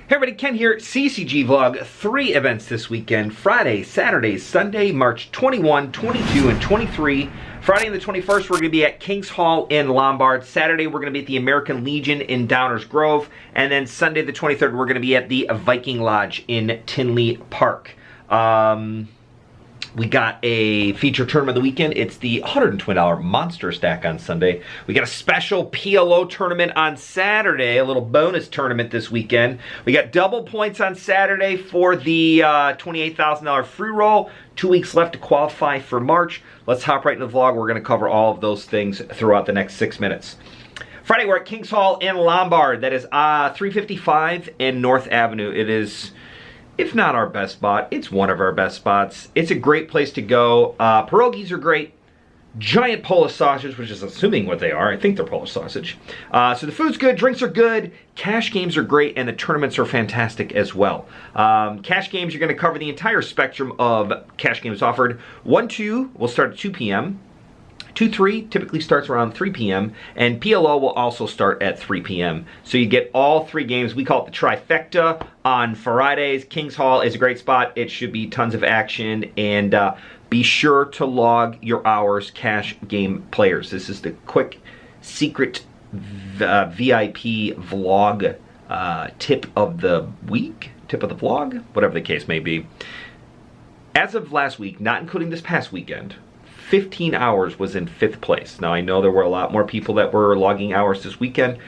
Hey everybody, Ken here, CCG vlog. 3 events this weekend, Friday, Saturday, Sunday, March 21, 22, and 23. Friday the 21st, we're going to be at King's Hall in Lombard. Saturday, we're going to be at the American Legion in Downers Grove. And then Sunday the 23rd, we're going to be at the Viking Lodge in Tinley Park. We got a feature tournament of the weekend. It's the $120 Monster Stack on Sunday. We got a special PLO tournament on Saturday, a little bonus tournament this weekend. We got double points on Saturday for the $28,000 free roll. 2 weeks left to qualify for March. Let's hop right into the vlog. We're going to cover all of those things throughout the next 6 minutes. Friday, we're at King's Hall in Lombard. That is 355 and North Avenue. It is, if not our best spot, it's one of our best spots. It's a great place to go. Pierogies are great. Giant Polish sausage, which is assuming what they are. I think they're Polish sausage. So the food's good, drinks are good, cash games are great, and the tournaments are fantastic as well. Cash games, you're going to cover the entire spectrum of cash games offered. 1-2 will start at 2 p.m. 2-3 typically starts around 3 p.m. and PLO will also start at 3 p.m. So you get all 3 games. We call it the trifecta on Fridays. King's Hall is a great spot. It should be tons of action, and be sure to log your hours, cash game players. This is the quick secret VIP vlog tip of the week, tip of the vlog, whatever the case may be. As of last week, not including this past weekend, 15 hours was in 5th place. Now I know there were a lot more people that were logging hours this weekend,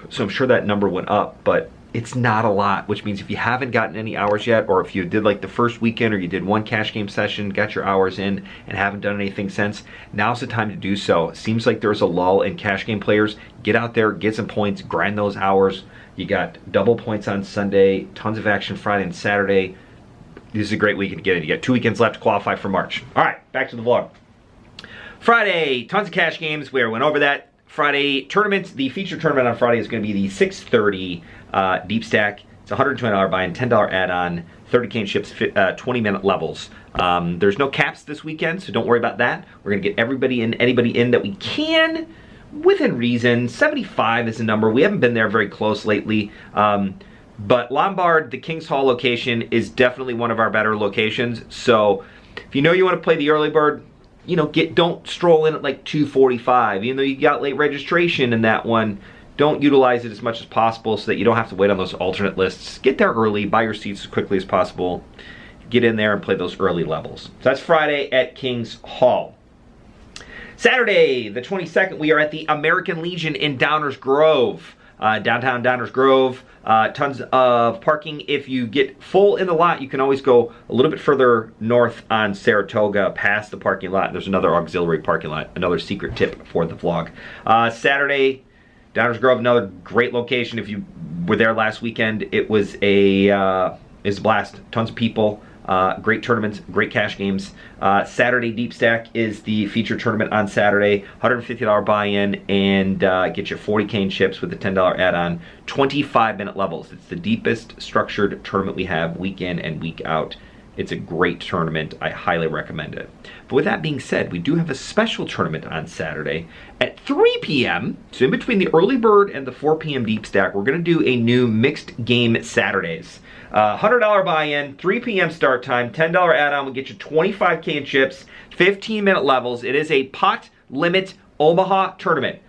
so I'm sure that number went up, but it's not a lot, which means if you haven't gotten any hours yet, or if you did like the first weekend, or you did 1 cash game session, got your hours in, and haven't done anything since, now's the time to do so. It seems like there's a lull in cash game players. Get out there, get some points, grind those hours. You got double points on Sunday, tons of action Friday and Saturday. This is a great weekend to get in. You got 2 weekends left to qualify for March. All right, back to the vlog. Friday, tons of cash games. We went over that. Friday tournament, the feature tournament on Friday is going to be the 630 deep stack. It's a $120 buy-in, $10 add-on, 30 cane ships, 20-minute levels. There's no caps this weekend, so don't worry about that. We're going to get everybody in, anybody in that we can, within reason. 75 is the number. We haven't been there very close lately. But Lombard, the King's Hall location, is definitely one of our better locations. So if you know you want to play the early bird, you know, don't stroll in at like 2:45. Even though you got late registration in that one, don't utilize it as much as possible so that you don't have to wait on those alternate lists. Get there early, buy your seats as quickly as possible. Get in there and play those early levels. So that's Friday at King's Hall. Saturday, the 22nd, we are at the American Legion in Downers Grove. Downtown Downers Grove, tons of parking. If you get full in the lot, you can always go a little bit further north on Saratoga past the parking lot. There's another auxiliary parking lot, another secret tip for the vlog. Saturday, Downers Grove, another great location. If you were there last weekend, it was a blast. Tons of people. Great tournaments, great cash games. Saturday Deep Stack is the feature tournament on Saturday. $150 buy-in, and get your 40 cane chips with the $10 add-on. 25-minute levels. It's the deepest structured tournament we have week in and week out. It's a great tournament. I highly recommend it. But with that being said, we do have a special tournament on Saturday at 3 p.m. So in between the early bird and the 4 p.m. Deep Stack, we're going to do a new mixed game Saturdays. $100 buy-in, 3 p.m. start time, $10 add-on will get you 25 cane chips, 15-minute levels. It is a pot limit Omaha tournament.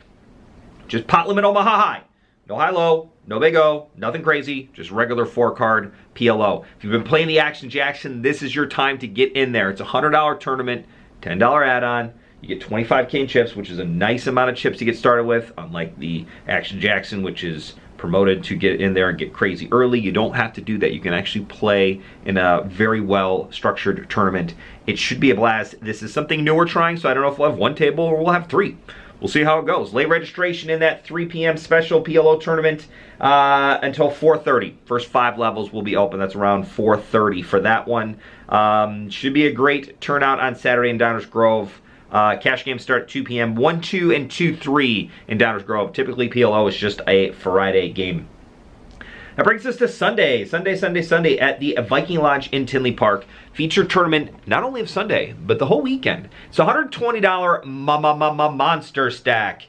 Just pot limit Omaha high. No high-low, no big-O, nothing crazy, just regular 4-card PLO. If you've been playing the Action Jackson, this is your time to get in there. It's a $100 tournament, $10 add-on. You get 25 cane chips, which is a nice amount of chips to get started with, unlike the Action Jackson, which is promoted to get in there and get crazy early. You don't have to do that. You can actually play in a very well structured tournament. It should be a blast. This is something new we're trying, so I don't know if we'll have 1 table or we'll have 3. We'll see how it goes. Late registration in that 3 p.m. special PLO tournament until 4:30. First 5 levels will be open. That's around 4:30 for that one. Should be a great turnout on Saturday in Downers Grove. Cash games start at 2 p.m. 1-2 and 2-3 in Downers Grove. Typically PLO is just a Friday game. That brings us to Sunday at the Viking Lodge in Tinley Park. Feature tournament not only of Sunday, but the whole weekend. It's a $120 Monster Stack.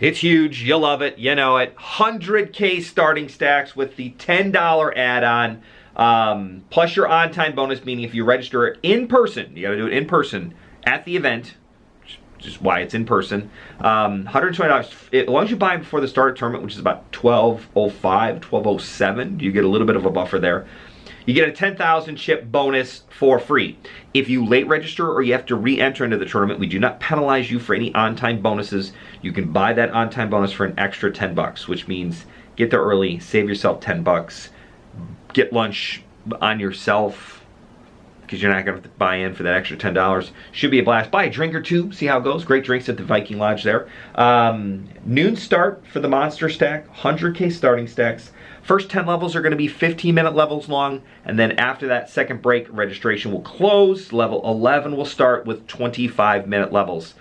It's huge. You'll love it. You know it. 100K starting stacks with the $10 add-on, plus your on-time bonus, meaning if you register in person, you got to do it in person at the event, just why it's in person. $120. As long as you buy before the start of the tournament, which is about 12:05, 12:07, you get a little bit of a buffer there. You get a 10,000 chip bonus for free. If you late register or you have to re-enter into the tournament, we do not penalize you for any on-time bonuses. You can buy that on-time bonus for an extra $10, which means get there early, save yourself $10, get lunch on yourself because you're not going to buy in for that extra $10. Should be a blast. Buy a drink or two, see how it goes. Great drinks at the Viking Lodge there. Noon start for the Monster Stack, 100K starting stacks. First 10 levels are going to be 15-minute levels long, and then after that second break, registration will close. Level 11 will start with 25-minute levels.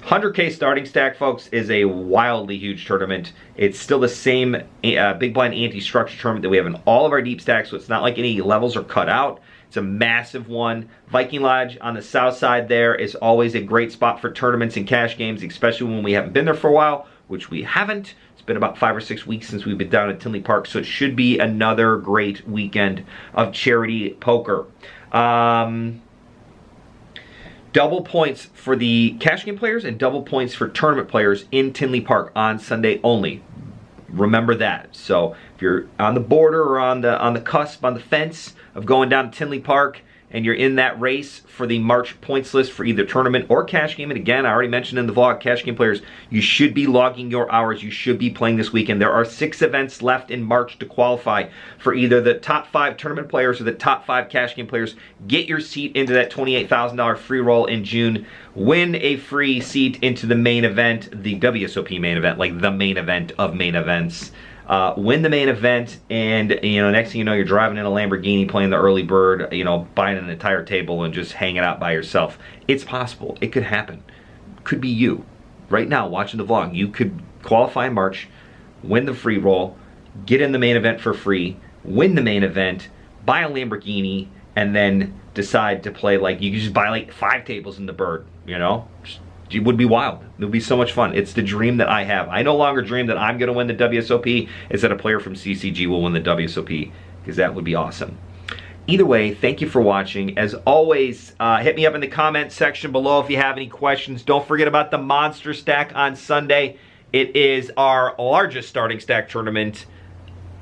100K starting stack, folks, is a wildly huge tournament. It's still the same Big Blind anti-structure tournament that we have in all of our deep stacks, so it's not like any levels are cut out. It's a massive one. Viking Lodge on the south side there is always a great spot for tournaments and cash games, especially when we haven't been there for a while, which we haven't. It's been about 5 or 6 weeks since we've been down at Tinley Park, so it should be another great weekend of charity poker. Double points for the cash game players and double points for tournament players in Tinley Park on Sunday only. Remember that. So if you're on the border or on the cusp, on the fence of going down to Tinley Park, and you're in that race for the March points list for either tournament or cash game, and again, I already mentioned in the vlog, cash game players, you should be logging your hours. You should be playing this weekend. There are 6 events left in March to qualify for either the top 5 tournament players or the top 5 cash game players. Get your seat into that $28,000 free roll in June. Win a free seat into the main event, the WSOP main event, like the main event of main events. Win the main event, and next thing you know, you're driving in a Lamborghini, playing the early bird, buying an entire table and just hanging out by yourself. It's possible. It could happen. Could be you. Right now, watching the vlog, you could qualify in March, win the free roll, get in the main event for free, win the main event, buy a Lamborghini, and then decide to play you could just buy 5 tables in the bird, It would be wild. It would be so much fun. It's the dream that I have. I no longer dream that I'm going to win the WSOP. It's that a player from CCG will win the WSOP, because that would be awesome. Either way, thank you for watching. As always, hit me up in the comment section below if you have any questions. Don't forget about the Monster Stack on Sunday. It is our largest starting stack tournament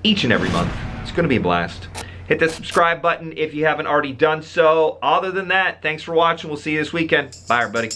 each and every month. It's going to be a blast. Hit the subscribe button if you haven't already done so. Other than that, thanks for watching. We'll see you this weekend. Bye, everybody.